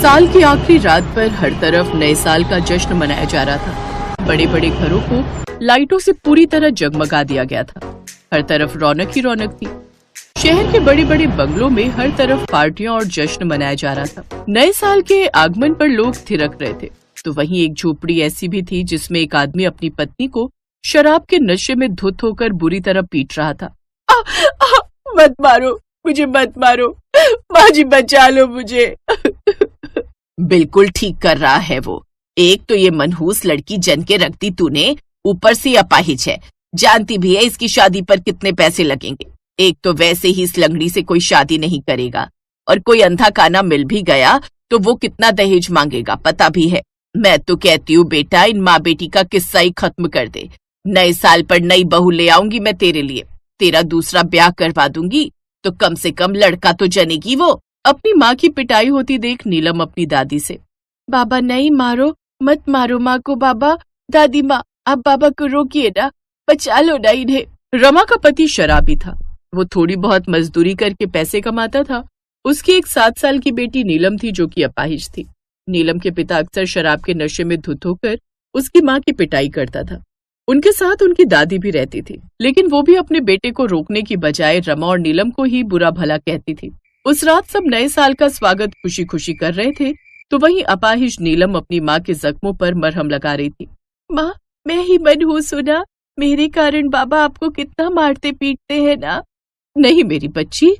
साल की आखिरी रात पर हर तरफ नए साल का जश्न मनाया जा रहा था। बड़े बड़े घरों को लाइटों से पूरी तरह जगमगा दिया गया था। हर तरफ रौनक ही रौनक थी। शहर के बड़े बड़े बंगलों में हर तरफ पार्टियां और जश्न मनाया जा रहा था। नए साल के आगमन पर लोग थिरक रहे थे। तो वहीं एक झोपड़ी ऐसी भी थी जिसमें एक आदमी अपनी पत्नी को शराब के नशे में धुत होकर बुरी तरह पीट रहा था। मत मारो मुझे, मत मारो, माँ जी बचा लो मुझे। बिल्कुल ठीक कर रहा है वो। एक तो ये मनहूस लड़की जन के रख दी तूने, ऊपर से अपाहिज है। जानती भी है इसकी शादी पर कितने पैसे लगेंगे। एक तो वैसे ही इस लंगड़ी से कोई शादी नहीं करेगा, और कोई अंधा काना मिल भी गया तो वो कितना दहेज मांगेगा पता भी है। मैं तो कहती हूँ बेटा, इन माँ बेटी का किस्सा ही खत्म कर दे। नए साल पर नई बहू ले आऊंगी मैं तेरे लिए, तेरा दूसरा ब्याह करवा दूंगी तो कम से कम लड़का तो जनेगी वो। अपनी माँ की पिटाई होती देख नीलम अपनी दादी से, बाबा नहीं मारो, मत मारो माँ को बाबा। दादी माँ आप बाबा को रोकिए ना, बचा लो ना इन्हें। रमा का पति शराबी था। वो थोड़ी बहुत मजदूरी करके पैसे कमाता था। उसकी एक 7 साल की बेटी नीलम थी जो कि अपाहिज थी। नीलम के पिता अक्सर शराब के नशे में धुत होकर उसकी माँ की पिटाई करता था। उनके साथ उनकी दादी भी रहती थी, लेकिन वो भी अपने बेटे को रोकने की बजाय रमा और नीलम को ही बुरा भला कहती थी। उस रात सब नए साल का स्वागत खुशी खुशी कर रहे थे, तो वहीं अपाहिज नीलम अपनी माँ के जख्मों पर मरहम लगा रही थी। माँ मैं ही मनहूस हूं ना, मेरे कारण बाबा आपको कितना मारते पीटते हैं ना। नहीं मेरी बच्ची,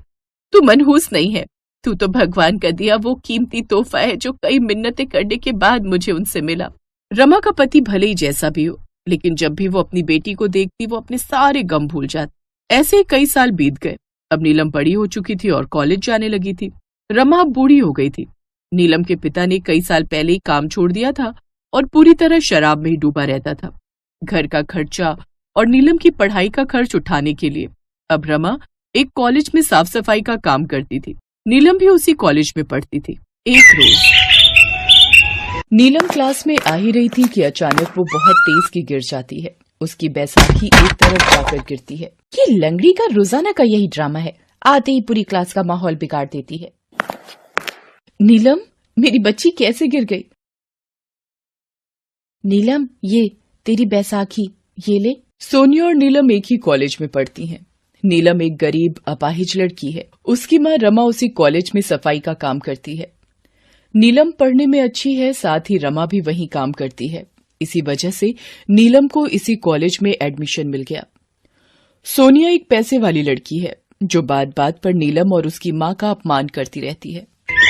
तू मनहूस नहीं है, तू तो भगवान का दिया वो कीमती तोहफा है जो कई मिन्नतें करने के बाद मुझे उनसे मिला। रमा का पति भले ही जैसा भी हो, लेकिन जब भी वो अपनी बेटी को देखती वो अपने सारे गम भूल जाती। ऐसे ही कई साल बीत गए। अब नीलम बड़ी हो चुकी थी और कॉलेज जाने लगी थी। रमा बूढ़ी हो गई थी। नीलम के पिता ने कई साल पहले ही काम छोड़ दिया था और पूरी तरह शराब में ही डूबा रहता था। घर का खर्चा और नीलम की पढ़ाई का खर्च उठाने के लिए अब रमा एक कॉलेज में साफ सफाई का काम करती थी। नीलम भी उसी कॉलेज में पढ़ती थी। एक रोज नीलम क्लास में आ ही रही थी कि अचानक वो बहुत तेज की गिर जाती है। उसकी बैसाखी एक तरफ जाकर गिरती है। ये लंगड़ी का रोजाना का यही ड्रामा है, आते ही पूरी क्लास का माहौल बिगाड़ देती है। नीलम मेरी बच्ची कैसे गिर गई? नीलम ये तेरी बैसाखी, ये ले। सोनिया और नीलम एक ही कॉलेज में पढ़ती हैं। नीलम एक गरीब अपाहिज लड़की है। उसकी माँ रमा उसी कॉलेज में सफाई का काम करती है। नीलम पढ़ने में अच्छी है, साथ ही रमा भी वहीं काम करती है। इसी वजह से नीलम को इसी कॉलेज में एडमिशन मिल गया। सोनिया एक पैसे वाली लड़की है जो बात बात पर नीलम और उसकी माँ का अपमान करती रहती है।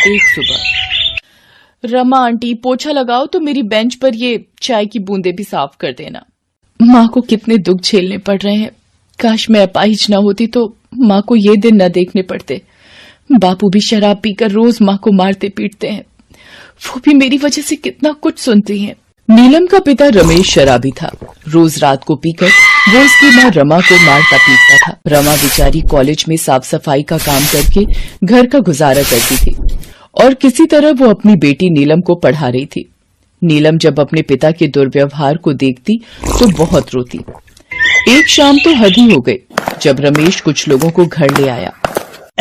एक सुबह, रमा आंटी पोछा लगाओ तो मेरी बेंच पर ये चाय की बूंदें भी साफ कर देना। माँ को कितने दुख झेलने पड़ रहे हैं। काश मैं अपाहिज न होती तो माँ को ये दिन न देखने पड़ते। बापू भी शराब पीकर रोज माँ को मारते पीटते हैं। वो भी मेरी वजह से कितना कुछ सुनती हैं। नीलम का पिता रमेश शराबी था। रोज रात को पीकर वो उसकी माँ रमा को मारता पीटता था। रमा बेचारी कॉलेज में साफ सफाई का काम करके घर का गुजारा करती थी और किसी तरह वो अपनी बेटी नीलम को पढ़ा रही थी। नीलम जब अपने पिता के दुर्व्यवहार को देखती तो बहुत रोती। एक शाम तो हद ही हो गई जब रमेश कुछ लोगों को घर ले आया।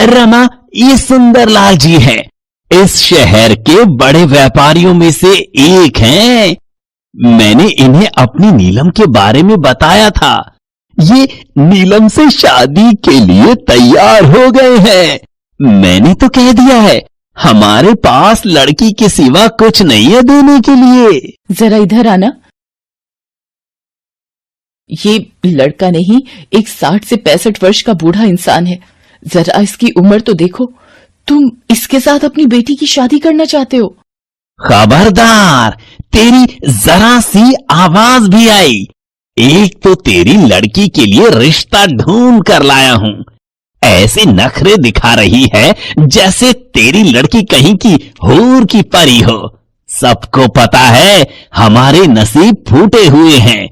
रमा, ये सुंदरलाल जी हैं। इस शहर के बड़े व्यापारियों में से एक हैं। मैंने इन्हें अपनी नीलम के बारे में बताया था। ये नीलम से शादी के लिए तैयार हो गए हैं। मैंने तो कह दिया है हमारे पास लड़की के सिवा कुछ नहीं है देने के लिए। जरा इधर आना। ये लड़का नहीं, एक 60 से 65 वर्ष का बूढ़ा इंसान है। जरा इसकी उम्र तो देखो। तुम इसके साथ अपनी बेटी की शादी करना चाहते हो? खबरदार, तेरी जरा सी आवाज भी आई। एक तो तेरी लड़की के लिए रिश्ता ढूंढ कर लाया हूं। ऐसे नखरे दिखा रही है जैसे तेरी लड़की कहीं की हूर की परी हो। सबको पता है हमारे नसीब फूटे हुए हैं।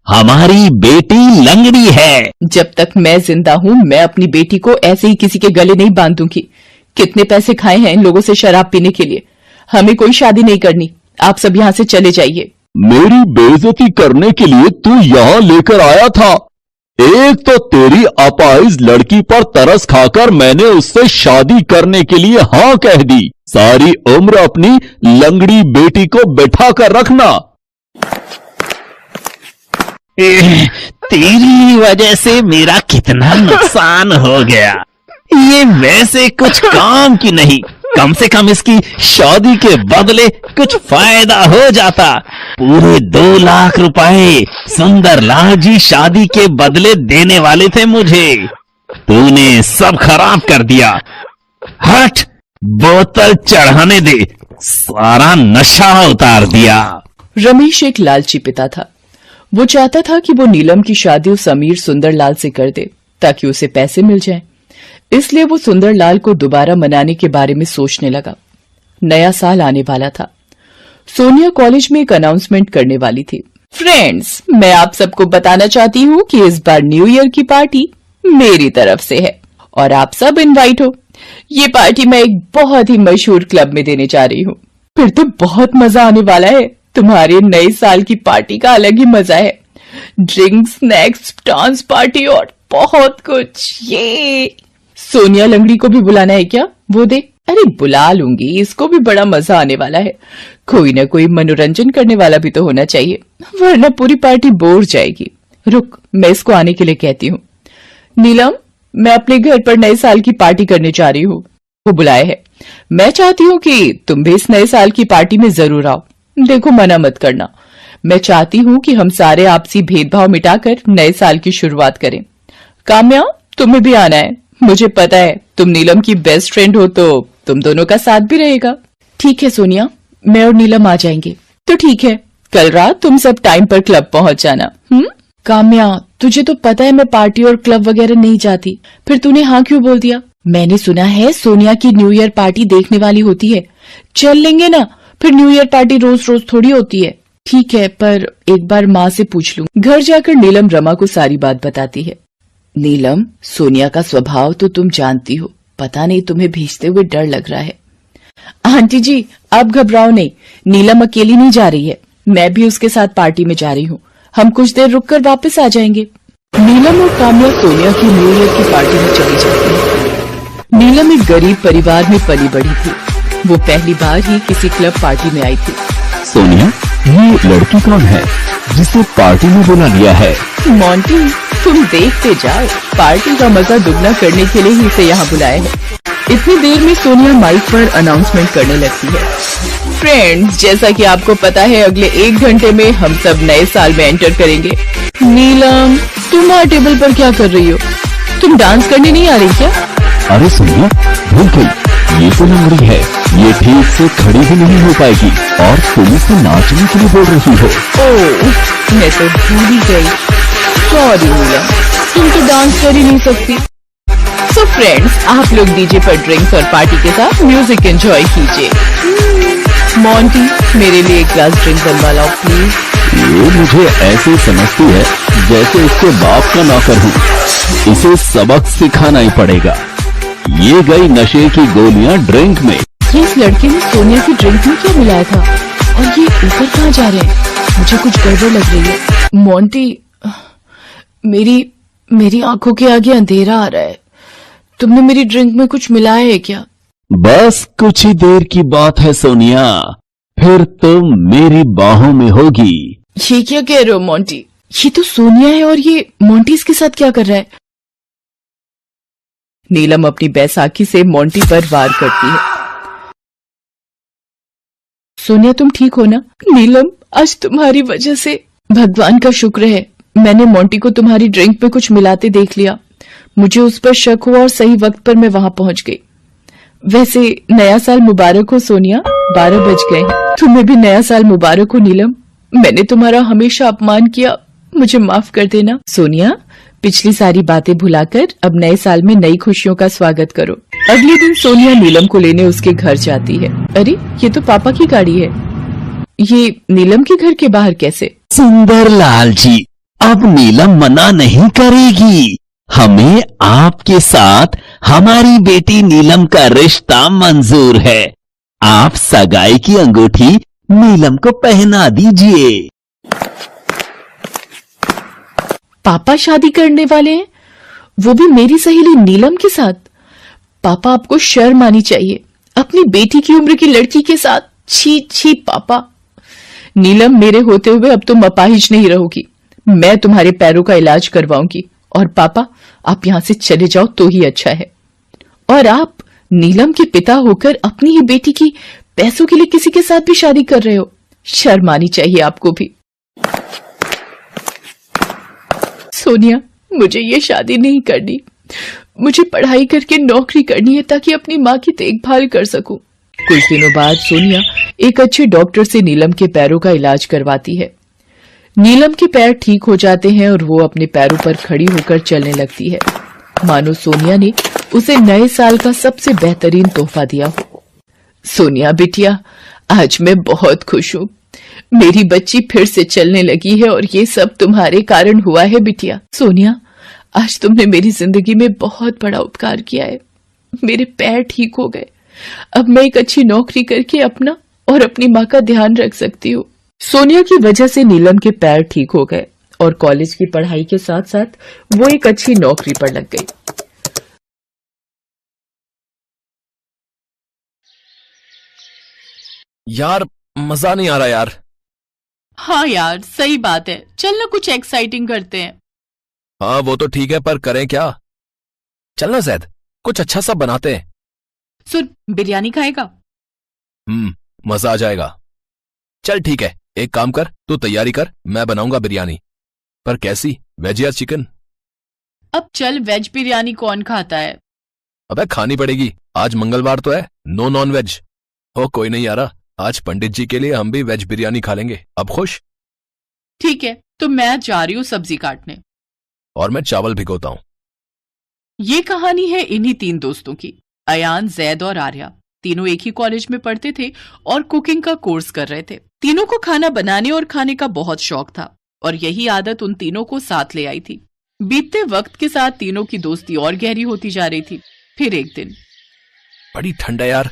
हमारी बेटी लंगड़ी है। जब तक मैं जिंदा हूँ मैं अपनी बेटी को ऐसे ही किसी के गले नहीं बांधूंगी। कितने पैसे खाए हैं इन लोगों से शराब पीने के लिए। हमें कोई शादी नहीं करनी। आप सब यहाँ से चले जाइए। मेरी बेइज्जती करने के लिए तू यहाँ लेकर आया था। एक तो तेरी अपाहिज लड़की पर तरस खाकर मैंने उससे शादी करने के लिए हाँ कह दी। सारी उम्र अपनी लंगड़ी बेटी को बैठा कर रखना। तेरी वजह से मेरा कितना नुकसान हो गया। ये वैसे कुछ काम की नहीं, कम से कम इसकी शादी के बदले कुछ फायदा हो जाता। पूरे 2 लाख रुपए सुंदरलाल जी शादी के बदले देने वाले थे मुझे। तूने सब खराब कर दिया। हट, बोतल चढ़ाने दे, सारा नशा उतार दिया। रमेश एक लालची पिता था। वो चाहता था कि वो नीलम की शादी उस अमीर सुंदरलाल से कर दे ताकि उसे पैसे मिल जाएं। इसलिए वो सुंदरलाल को दोबारा मनाने के बारे में सोचने लगा। नया साल आने वाला था। सोनिया कॉलेज में एक अनाउंसमेंट करने वाली थी। फ्रेंड्स, मैं आप सबको बताना चाहती हूँ कि इस बार न्यू ईयर की पार्टी मेरी तरफ से है और आप सब इनवाइट हो। ये पार्टी मैं एक बहुत ही मशहूर क्लब में देने जा रही हूँ। फिर तो बहुत मजा आने वाला है। तुम्हारे नए साल की पार्टी का अलग ही मजा है। ड्रिंक्स, स्नैक्स, डांस पार्टी और बहुत कुछ। ये सोनिया लंगड़ी को भी बुलाना है क्या? वो दे। अरे बुला लूंगी, इसको भी बड़ा मजा आने वाला है। कोई ना कोई मनोरंजन करने वाला भी तो होना चाहिए, वरना पूरी पार्टी बोर जाएगी। रुक, मैं इसको आने के लिए कहती हूँ। नीलम, मैं अपने घर पर नए साल की पार्टी करने जा रही हूँ। वो बुलाए है। मैं चाहती हूँ कि तुम भी इस नए साल की पार्टी में जरूर आओ। देखो, मना मत करना। मैं चाहती हूँ कि हम सारे आपसी भेदभाव मिटाकर नए साल की शुरुआत करें। काम्या, तुम्हें भी आना है। मुझे पता है तुम नीलम की बेस्ट फ्रेंड हो, तो तुम दोनों का साथ भी रहेगा। ठीक है सोनिया, मैं और नीलम आ जाएंगे। तो ठीक है, कल रात तुम सब टाइम पर क्लब पहुंच जाना। काम्या, तुझे तो पता है मैं पार्टी और क्लब वगैरह नहीं जाती, फिर तूने हाँ क्यों बोल दिया? मैंने सुना है सोनिया की न्यू ईयर पार्टी देखने वाली होती है। चल लेंगे ना, फिर न्यू ईयर पार्टी रोज रोज थोड़ी होती है। ठीक है, पर एक बार माँ से पूछ लूं। घर जाकर नीलम रमा को सारी बात बताती है। नीलम, सोनिया का स्वभाव तो तुम जानती हो, पता नहीं तुम्हें भेजते हुए डर लग रहा है। आंटी जी, आप घबराओ नहीं, नीलम अकेली नहीं जा रही है, मैं भी उसके साथ पार्टी में जा रही हूँ। हम कुछ देर रुककर वापस आ जाएंगे। नीलम और काम्या सोनिया की न्यू ईयर की पार्टी में चली जाती है। नीलम एक गरीब परिवार में पली बड़ी थी। वो पहली बार ही किसी क्लब पार्टी में आई थी। सोनिया, ये लड़की कौन है जिसे पार्टी में बुला लिया है? मोंटी, तुम देखते जाओ, पार्टी का मजा दुगना करने के लिए ही इसे यहाँ बुलाया है। इतनी देर में सोनिया माइक पर अनाउंसमेंट करने लगती है। फ्रेंड्स, जैसा कि आपको पता है, अगले 1 घंटे में हम सब नए साल में एंटर करेंगे। नीलम, तुम वहाँ टेबल पर क्या कर रही हो? तुम डांस करने नहीं आ रही क्या? अरे सोनिया, भूल गई, ये तो लंगड़ी है, ये ठीक से खड़ी भी नहीं हो पाएगी और तुम इसे नाचने के लिए बोल रही हो। ओह, मैं तो भूल ही गई। सॉरी नीलम, तुम तो डांस कर ही नहीं सकती। सो फ्रेंड्स, आप लोग डीजे पर ड्रिंक्स और पार्टी के साथ म्यूजिक एंजॉय कीजिए। मोंटी, मेरे लिए एक ग्लास ड्रिंक बनवा लाओ प्लीज। ये मुझे ऐसे समझती है जैसे उसके बाप का नौकर हूँ। इसे सबक सिखाना ही पड़ेगा। ये गई नशे की गोलियां ड्रिंक में। ये इस लड़के ने सोनिया की ड्रिंक में क्या मिलाया था और ये ऊपर कहाँ जा रहे हैं? मुझे कुछ गड़बड़ लग रही है। मोंटी, मेरी आंखों के आगे अंधेरा आ रहा है। तुमने मेरी ड्रिंक में कुछ मिलाया है क्या? बस कुछ ही देर की बात है सोनिया, फिर तुम मेरी बाहों में होगी। ये क्या कह रहे हो मोंटी? ये तो सोनिया है और ये मोंटी इसके साथ क्या कर रहा है? नीलम अपनी बैसाखी से मोंटी पर वार करती है। सोनिया, तुम ठीक हो ना? नीलम, आज तुम्हारी वजह से भगवान का शुक्र है मैंने मोंटी को तुम्हारी ड्रिंक में कुछ मिलाते देख लिया। मुझे उस पर शक हुआ और सही वक्त पर मैं वहां पहुंच गई। वैसे नया साल मुबारक हो सोनिया, 12 बज गए हैं। तुम्हें भी नया साल मुबारक हो नीलम। मैंने तुम्हारा हमेशा अपमान किया, मुझे माफ कर देना। सोनिया, पिछली सारी बातें भुलाकर अब नए साल में नई खुशियों का स्वागत करो। अगले दिन सोनिया नीलम को लेने उसके घर जाती है। अरे, ये तो पापा की गाड़ी है। ये नीलम के घर के बाहर कैसे? सुंदरलाल जी, अब नीलम मना नहीं करेगी। हमें आपके साथ हमारी बेटी नीलम का रिश्ता मंजूर है। आप सगाई की अंगूठी नीलम को पहना दीजिए। पापा शादी करने वाले हैं, वो भी मेरी सहेली नीलम के साथ? पापा, आपको शर्म आनी चाहिए। अपनी बेटी की उम्र की लड़की के साथ? छी छी पापा। नीलम, मेरे होते हुए अब तुम अपाहिज नहीं रहोगी। मैं तुम्हारे पैरों का इलाज करवाऊंगी। और पापा, आप यहां से चले जाओ तो ही अच्छा है। और आप नीलम के पिता होकर अपनी ही बेटी की पैसों के लिए किसी के साथ भी शादी कर रहे हो? शर्म आनी चाहिए आपको भी। सोनिया, मुझे ये शादी नहीं करनी। मुझे पढ़ाई करके नौकरी करनी है ताकि अपनी माँ की देखभाल कर सकूं। कुछ दिनों बाद सोनिया एक अच्छे डॉक्टर से नीलम के पैरों का इलाज करवाती है। नीलम के पैर ठीक हो जाते हैं और वो अपने पैरों पर खड़ी होकर चलने लगती है, मानो सोनिया ने उसे नए साल का सबसे बेहतरीन तोहफा दिया हो। सोनिया बिटिया, आज मैं बहुत खुश हूँ। मेरी बच्ची फिर से चलने लगी है और ये सब तुम्हारे कारण हुआ है बिटिया। सोनिया, आज तुमने मेरी जिंदगी में बहुत बड़ा उपकार किया है। मेरे पैर ठीक हो गए। अब मैं एक अच्छी नौकरी करके अपना और अपनी माँ का ध्यान रख सकती हूँ। सोनिया की वजह से नीलम के पैर ठीक हो गए और कॉलेज की पढ़ाई के साथ साथ वो एक अच्छी नौकरी पर लग गई। यार मजा नहीं आ रहा यार। हाँ यार, सही बात है। चल ना कुछ एक्साइटिंग करते हैं। हाँ वो तो ठीक है, पर करें क्या? चलना जैद, कुछ अच्छा सा बनाते हैं। सुन, बिरयानी खाएगा? मजा आ जाएगा। चल ठीक है, एक काम कर, तू तैयारी कर, मैं बनाऊंगा बिरयानी। पर कैसी, वेज या चिकन? अब चल, वेज बिरयानी कौन खाता है? अबे खानी पड़ेगी, आज मंगलवार तो है, नो नॉन वेज। ओ कोई नहीं यारा, आज पंडित जी के लिए हम भी वेज बिरयानी खा लेंगे। अब खुश? ठीक है, तो मैं जा रही हूँ सब्जी काटने। और मैं चावल भिगोता हूँ। ये कहानी है इन्हीं 3 दोस्तों की, अयान, जैद और आर्या। तीनों एक ही कॉलेज में पढ़ते थे और कुकिंग का कोर्स कर रहे थे। तीनों को खाना बनाने और खाने का बहुत शौक था और यही आदत उन तीनों को साथ ले आई थी। बीतते वक्त के साथ तीनों की दोस्ती और गहरी होती जा रही थी। फिर एक दिन, बड़ी ठंड है यार,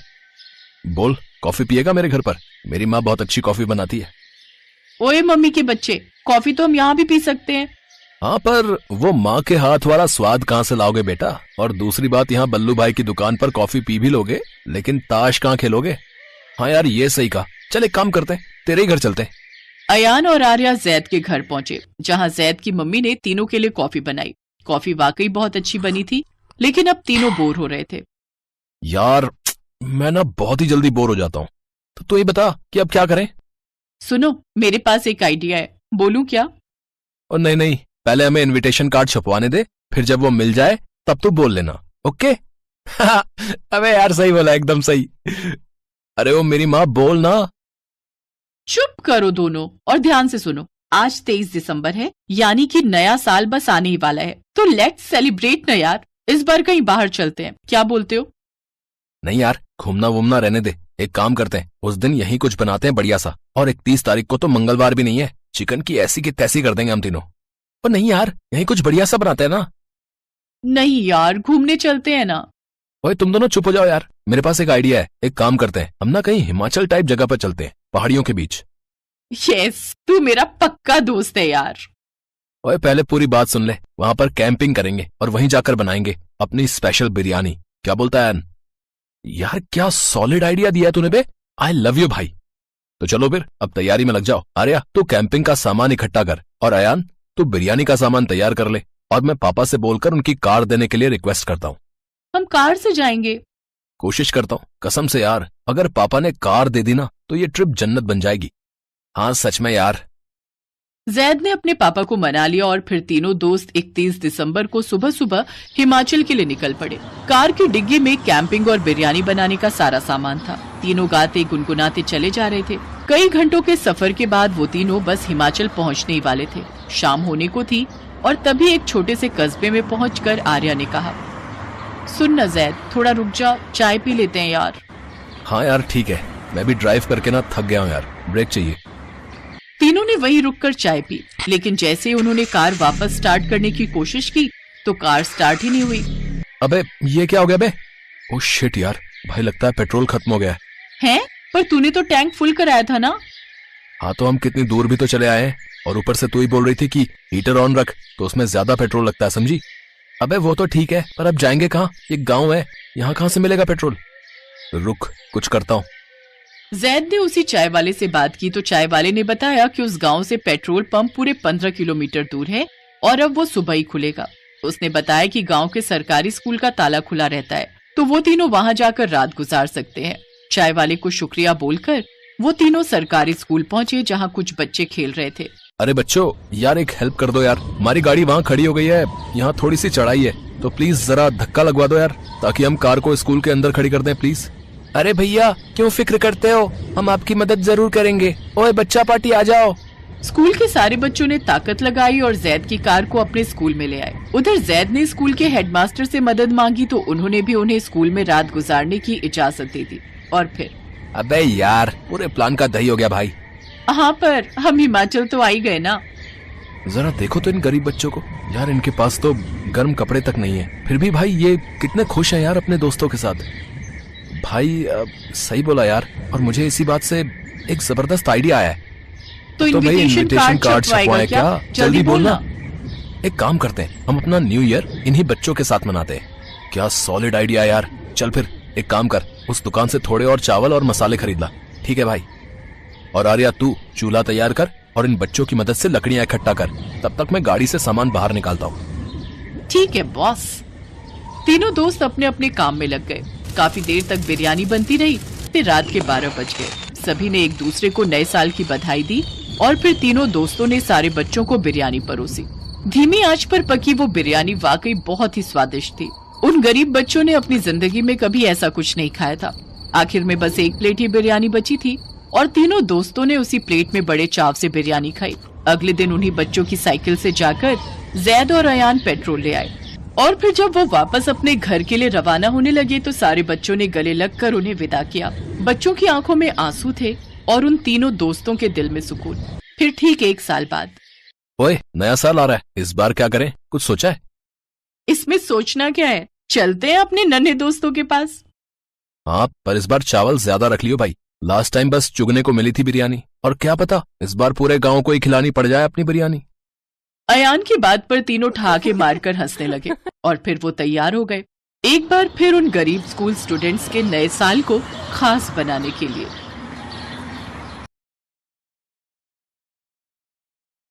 बोल कॉफी पिएगा मेरे घर पर? मेरी माँ बहुत अच्छी कॉफी बनाती है। ओए मम्मी के बच्चे, कॉफी तो हम यहाँ भी पी सकते हैं। हाँ पर वो माँ के हाथ वाला स्वाद कहाँ से लाओगे बेटा? और दूसरी बात, यहाँ बल्लू भाई की दुकान पर कॉफी पी भी लोगे, लेकिन ताश कहाँ खेलोगे? हाँ यार ये सही कहा। चल एक काम करते हैं, तेरे ही घर चलते हैं। अयान और आर्या जैद के घर पहुंचे, जहां जैद की मम्मी ने तीनों के लिए कॉफी बनाई। कॉफी वाकई बहुत अच्छी बनी थी, लेकिन अब तीनों बोर हो रहे थे। यार मैं ना बहुत ही जल्दी बोर हो जाता हूँ, तो तू ही बता कि अब क्या करें? सुनो, मेरे पास एक आइडिया है, बोलूं क्या? और नहीं नहीं, पहले हमें इनविटेशन कार्ड छपवाने दे, फिर जब वो मिल जाए तब तू बोल लेना, ओके? अबे यार सही बोला, एकदम सही। अरे वो मेरी माँ, बोल ना। चुप करो दोनों और ध्यान से सुनो। आज 23 दिसंबर है, यानी कि नया साल बस आने ही वाला है, तो लेट्स सेलिब्रेट ना यार। इस बार कहीं बाहर चलते हैं, क्या बोलते हो? नहीं यार, घूमना वूमना रहने दे। एक काम करते हैं, उस दिन यही कुछ बनाते हैं बढ़िया सा। और 31 तारीख को तो मंगलवार भी नहीं है, चिकन की ऐसी की तैसी कर देंगे हम तीनों। और नहीं यार, यही कुछ बढ़िया सा बनाते हैं ना। नहीं यार, घूमने चलते हैं ना। ओए तुम दोनों चुप हो जाओ यार, मेरे पास एक आइडिया है। एक काम करते हैं, हम ना कहीं हिमाचल टाइप जगह पर चलते हैं, पहाड़ियों के बीच। यस, तू मेरा पक्का दोस्त है यार। ओए पहले पूरी बात सुन ले। वहां पर कैंपिंग करेंगे और वहीं जाकर बनाएंगे अपनी स्पेशल बिरयानी। क्या बोलता है? यार क्या सॉलिड आइडिया दिया तूने बे, आई लव यू भाई। तो चलो फिर अब तैयारी में लग जाओ। आर्या तू कैंपिंग का सामान इकट्ठा कर, और अयान तू बिरयानी का सामान तैयार कर ले। और मैं पापा से बोलकर उनकी कार देने के लिए रिक्वेस्ट करता हूँ। हम कार से जाएंगे। कोशिश करता हूँ, कसम से यार, अगर पापा ने कार दे दी ना तो ये ट्रिप जन्नत बन जाएगी। हाँ सच में यार। जैद ने अपने पापा को मना लिया और फिर तीनों दोस्त 31 दिसंबर को सुबह सुबह हिमाचल के लिए निकल पड़े। कार की डिग्गी में कैंपिंग और बिरयानी बनाने का सारा सामान था। तीनों गाते गुनगुनाते चले जा रहे थे। कई घंटों के सफर के बाद वो तीनों बस हिमाचल पहुंचने ही वाले थे। शाम होने को थी और तभी एक छोटे से कस्बे में पहुंचकर आर्या ने कहा, सुन न जैद, थोड़ा रुक जा, चाय पी लेते हैं यार। हाँ यार ठीक है, मैं भी ड्राइव करके ना थक गया हूँ यार, ब्रेक चाहिए। तीनों ने वहीं रुककर चाय पी, लेकिन जैसे ही उन्होंने कार वापस स्टार्ट करने की कोशिश की तो कार स्टार्ट ही नहीं हुई। अबे ये क्या हो गया बे? ओह शिट यार, भाई लगता है पेट्रोल खत्म हो गया है। पर तूने तो टैंक फुल कराया था ना। हाँ तो हम कितनी दूर भी तो चले आए हैं, और ऊपर से तू ही बोल रही थी कि हीटर ऑन रख, तो उसमें ज्यादा पेट्रोल लगता है, समझी? अबे वो तो ठीक है, पर अब जाएंगे कहाँ? ये गाँव है, यहाँ कहाँ से मिलेगा पेट्रोल? रुक, कुछ करता हूँ। जैद ने उसी चाय वाले से बात की तो चाय वाले ने बताया कि उस गांव से पेट्रोल पंप पूरे 15 किलोमीटर दूर है और अब वो सुबह ही खुलेगा। उसने बताया कि गांव के सरकारी स्कूल का ताला खुला रहता है, तो वो तीनों वहां जाकर रात गुजार सकते हैं। चाय वाले को शुक्रिया बोलकर वो तीनों सरकारी स्कूल पहुंचे, जहां कुछ बच्चे खेल रहे थे। अरे बच्चों, यार एक हेल्प कर दो यार, हमारी गाड़ी वहाँ खड़ी हो गई है, यहाँ थोड़ी सी चढ़ाई है, तो प्लीज जरा धक्का लगवा दो यार, ताकि हम कार को स्कूल के अंदर खड़ी कर दें प्लीज। अरे भैया, क्यों फिक्र करते हो, हम आपकी मदद जरूर करेंगे। ओए बच्चा पार्टी आ जाओ। स्कूल के सारे बच्चों ने ताकत लगाई और जैद की कार को अपने स्कूल में ले आए। उधर जैद ने स्कूल के हेडमास्टर से मदद मांगी तो उन्होंने भी उन्हें स्कूल में रात गुजारने की इजाजत दे दी। और फिर अबे यार, पूरे प्लान का दही हो गया भाई। हाँ, पर हम हिमाचल तो आ ही गए ना। जरा देखो तो इन गरीब बच्चों को यार, इनके पास तो गर्म कपड़े तक नहीं है, फिर भी भाई ये कितने खुश हैं यार अपने दोस्तों के साथ। भाई सही बोला यार, और मुझे इसी बात से एक जबरदस्त आइडिया आया है। तो भाई इनविटेशन कार्ड छपवाएगा क्या? जल्दी बोलना। एक काम करते हैं, हम अपना न्यू ईयर इन्हीं बच्चों के साथ मनाते हैं। क्या सॉलिड आइडिया यार। चल फिर एक काम कर, उस दुकान से थोड़े और चावल और मसाले खरीद ला। ठीक है भाई। और आर्या, तू चूल्हा तैयार कर और इन बच्चों की मदद से लकड़ियां इकट्ठा कर, तब तक मैं गाड़ी से सामान बाहर निकालता हूँ। ठीक है बॉस। तीनों दोस्त अपने अपने काम में लग गए। काफी देर तक बिरयानी बनती रही, फिर रात के 12 बज गए। सभी ने एक दूसरे को नए साल की बधाई दी और फिर तीनों दोस्तों ने सारे बच्चों को बिरयानी परोसी। धीमी आंच पर पकी वो बिरयानी वाकई बहुत ही स्वादिष्ट थी। उन गरीब बच्चों ने अपनी जिंदगी में कभी ऐसा कुछ नहीं खाया था। आखिर में बस एक प्लेट ही बिरयानी बची थी और तीनों दोस्तों ने उसी प्लेट में बड़े चाव से बिरयानी खाई। अगले दिन उन्हीं बच्चों की साइकिल से जाकर जैद और अयान पेट्रोल ले आए और फिर जब वो वापस अपने घर के लिए रवाना होने लगे तो सारे बच्चों ने गले लगकर उन्हें विदा किया। बच्चों की आंखों में आंसू थे और उन तीनों दोस्तों के दिल में सुकून। फिर ठीक 1 साल बाद। ओए, नया साल आ रहा है, इस बार क्या करें, कुछ सोचा है? इसमें सोचना क्या है, चलते हैं अपने नन्हे दोस्तों के पास। हाँ, पर इस बार चावल ज्यादा रख लियो भाई। लास्ट टाइम बस चुगने को मिली थी बिरयानी, और क्या पता इस बार पूरे गांव को ही खिलानी पड़ जाए अपनी बिरयानी। अयान की बात पर तीनों ठहाके मारकर हंसने लगे और फिर वो तैयार हो गए, एक बार फिर उन गरीब स्कूल स्टूडेंट्स के नए साल को खास बनाने के लिए।